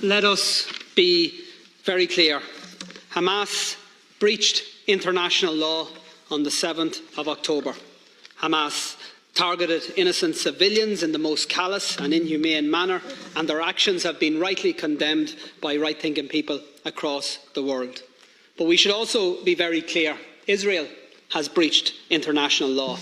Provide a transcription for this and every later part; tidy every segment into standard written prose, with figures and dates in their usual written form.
let us be very clear. Hamas breached international law on the 7th of October. Hamas targeted innocent civilians in the most callous and inhumane manner, and their actions have been rightly condemned by right-thinking people across the world. But we should also be very clear. Israel has breached international law,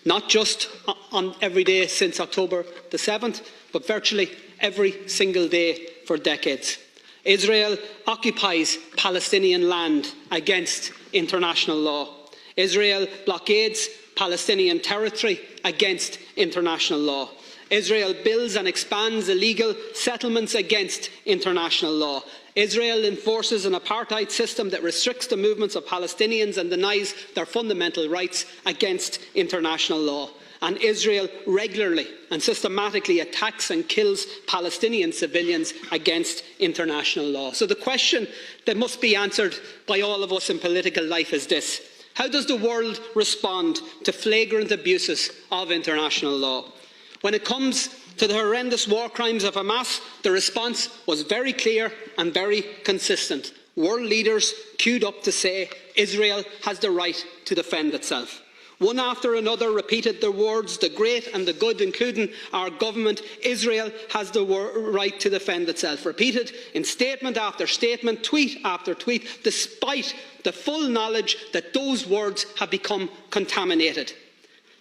not just on every day since October the 7th, but virtually every single day for decades. Israel occupies Palestinian land against international law. Israel blockades Palestinian territory against international law. Israel builds and expands illegal settlements against international law. Israel enforces an apartheid system that restricts the movements of Palestinians and denies their fundamental rights against international law. And Israel regularly and systematically attacks and kills Palestinian civilians against international law. So the question that must be answered by all of us in political life is this: how does the world respond to flagrant abuses of international law? When it comes to the horrendous war crimes of Hamas, the response was very clear and very consistent. World leaders queued up to say Israel has the right to defend itself. One after another repeated the words, the great and the good, including our government: Israel has the right to defend itself. Repeated in statement after statement, tweet after tweet, despite the full knowledge that those words have become contaminated.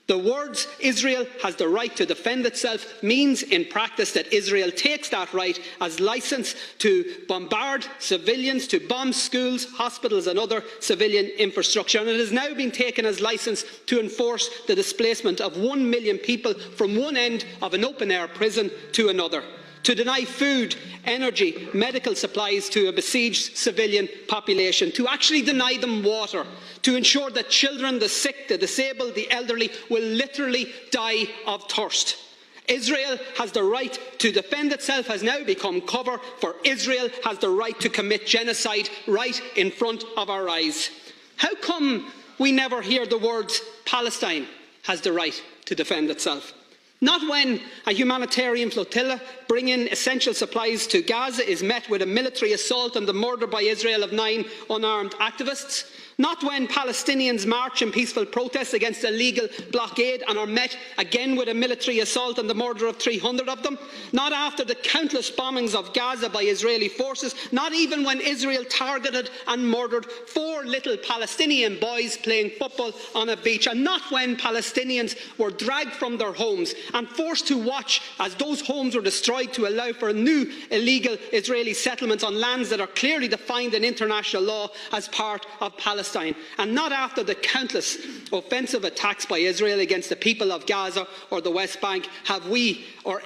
The words "Israel has the right to defend itself" means in practice that Israel takes that right as licence to bombard civilians, to bomb schools, hospitals and other civilian infrastructure. And it has now been taken as licence to enforce the displacement of 1 million people from one end of an open-air prison to another, to deny food, energy, medical supplies to a besieged civilian population, to actually deny them water, to ensure that children, the sick, the disabled, the elderly will literally die of thirst. Israel has the right to defend itself has now become cover for Israel has the right to commit genocide right in front of our eyes. How come we never hear the words "Palestine has the right to defend itself"? Not when a humanitarian flotilla bringing essential supplies to Gaza is met with a military assault and the murder by Israel of 9 unarmed activists. Not when Palestinians march in peaceful protest against a legal blockade and are met again with a military assault and the murder of 300 of them. Not after the countless bombings of Gaza by Israeli forces. Not even when Israel targeted and murdered 4 little Palestinian boys playing football on a beach. And not when Palestinians were dragged from their homes and forced to watch as those homes were destroyed to allow for new illegal Israeli settlements on lands that are clearly defined in international law as part of Palestine. And not after the countless offensive attacks by Israel against the people of Gaza or the West Bank have we or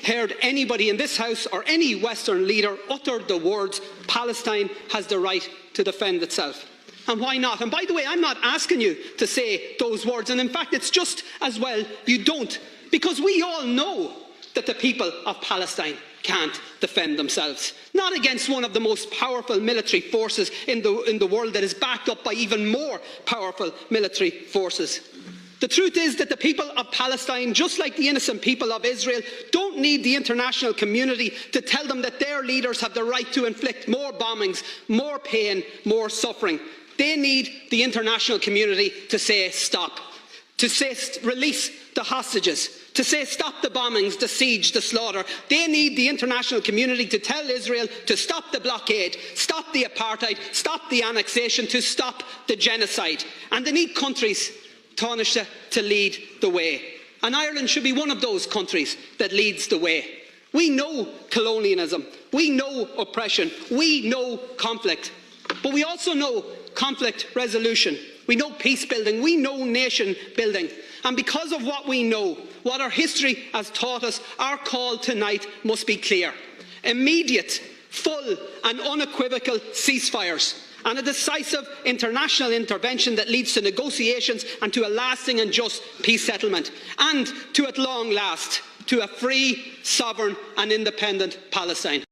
heard anybody in this House or any Western leader utter the words "Palestine has the right to defend itself." And why not? And by the way, I'm not asking you to say those words, and in fact it's just as well you don't, because we all know that the people of Palestine can't defend themselves. Not against one of the most powerful military forces in the world that is backed up by even more powerful military forces. The truth is that the people of Palestine, just like the innocent people of Israel, don't need the international community to tell them that their leaders have the right to inflict more bombings, more pain, more suffering. They need the international community to say stop, to say release the hostages, to say stop the bombings, the siege, the slaughter. They need the international community to tell Israel to stop the blockade, stop the apartheid, stop the annexation, to stop the genocide. And they need countries, Taoiseach, to lead the way. And Ireland should be one of those countries that leads the way. We know colonialism, we know oppression, we know conflict, but we also know conflict resolution. We know peace building, we know nation building. And because of what we know, what our history has taught us, our call tonight must be clear: immediate, full and unequivocal ceasefires, and a decisive international intervention that leads to negotiations and to a lasting and just peace settlement, and to, at long last, to a free, sovereign and independent Palestine.